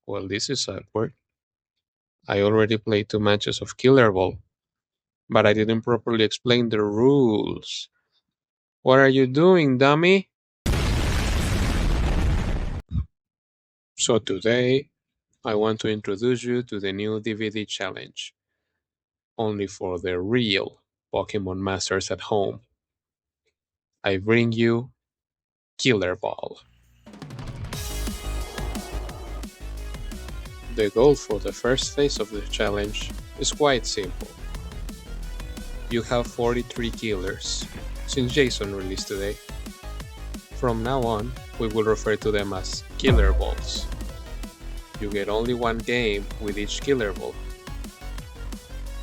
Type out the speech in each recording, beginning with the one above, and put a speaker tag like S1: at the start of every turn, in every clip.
S1: Well, this is awkward. I already played 2 matches of Killerball, but I didn't properly explain the rules. What are you doing, dummy? So today, I want to introduce you to the new DVD challenge, only for the real Pokemon masters at home. I bring you Killerball. The goal for the first phase of the challenge is quite simple. You have 43 killers, since Jason released today. From now on, we will refer to them as Killer Balls. You get only one game with each Killer Ball.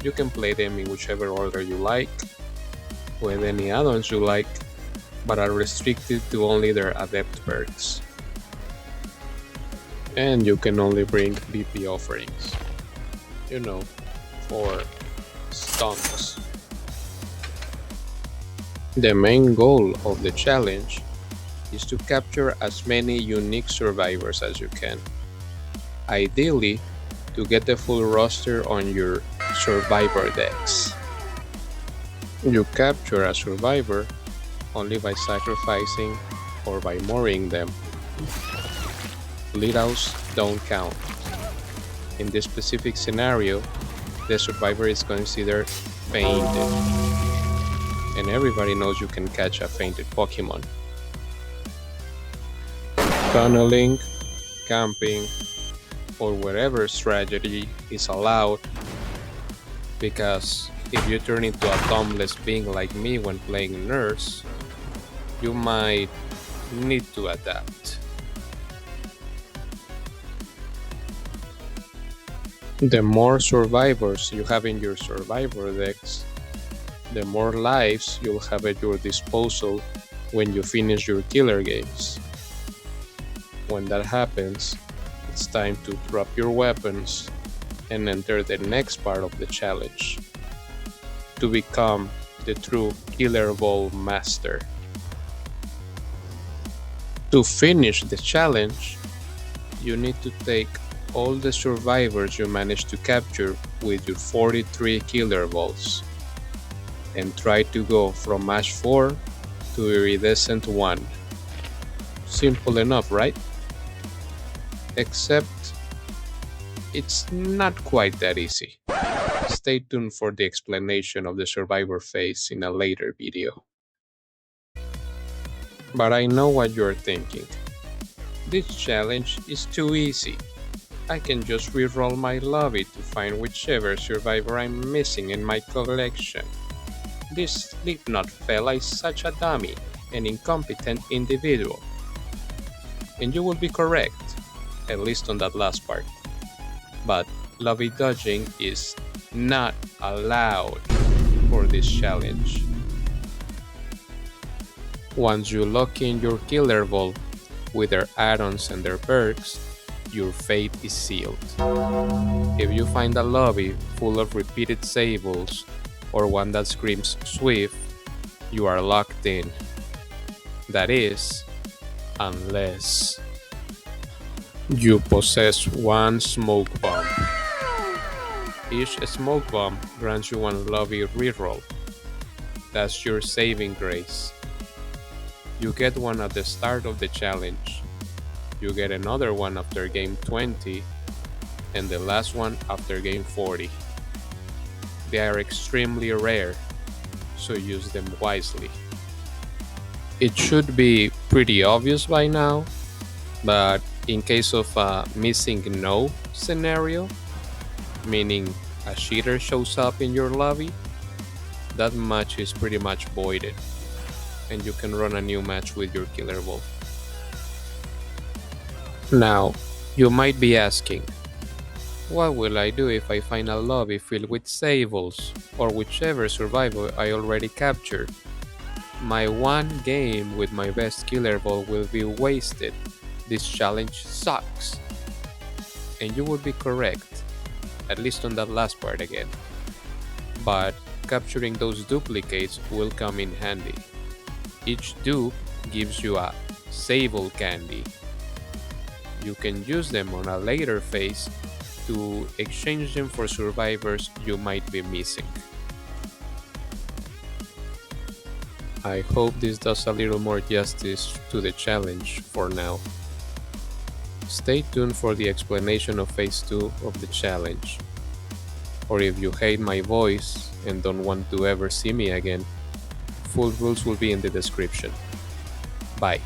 S1: You can play them in whichever order you like, with any add-ons you like, but are restricted to only their Adept perks. And you can only bring BP offerings. You know, for stunts. The main goal of the challenge is to capture as many unique survivors as you can. Ideally, to get the full roster on your survivor decks. You capture a survivor only by sacrificing or by mooring them. Lead-outs don't count. In this specific scenario, the survivor is considered fainted. And everybody knows you can catch a fainted Pokemon. Tunneling, camping, or whatever strategy is allowed, because if you turn into a thumbless being like me when playing Nurse, you might need to adapt. The more survivors you have in your survivor decks, the more lives you'll have at your disposal when you finish your killer games. When that happens, it's time to drop your weapons and enter the next part of the challenge, to become the true Killer Ball master. To finish the challenge, you need to take all the survivors you managed to capture with your 43 Killer Balls and try to go from Ash 4 to Iridescent 1. Simple enough, right? Except it's not quite that easy. Stay tuned for the explanation of the survivor phase in a later video. But I know what you're thinking. This challenge is too easy. I can just reroll my lobby to find whichever survivor I'm missing in my collection. This Slipknot fella is such a dummy, an incompetent individual. And you will be correct, at least on that last part. But lobby dodging is not allowed for this challenge. Once you lock in your Killer Ball with their add-ons and their perks, your fate is sealed. If you find a lobby full of repeated Sables or one that screams Swift, you are locked in. That is, unless you possess one Smoke Bomb. Each Smoke Bomb grants you one lobby reroll. That's your saving grace. You get one at the start of the challenge. You get another one after game 20, and the last one after game 40. They are extremely rare, so use them wisely. It should be pretty obvious by now, but in case of a missing no scenario, meaning a cheater shows up in your lobby, that match is pretty much voided, and you can run a new match with your Killer Ball. Now, you might be asking, what will I do if I find a lobby filled with Sables, or whichever survivor I already captured? My one game with my best Killer Ball will be wasted. This challenge sucks. And you would be correct, at least on that last part again. But capturing those duplicates will come in handy. Each dupe gives you a Sable candy, You can use them on a later phase to exchange them for survivors you might be missing. I hope this does a little more justice to the challenge for now. Stay tuned for the explanation of Phase 2 of the challenge. Or if you hate my voice and don't want to ever see me again, full rules will be in the description. Bye.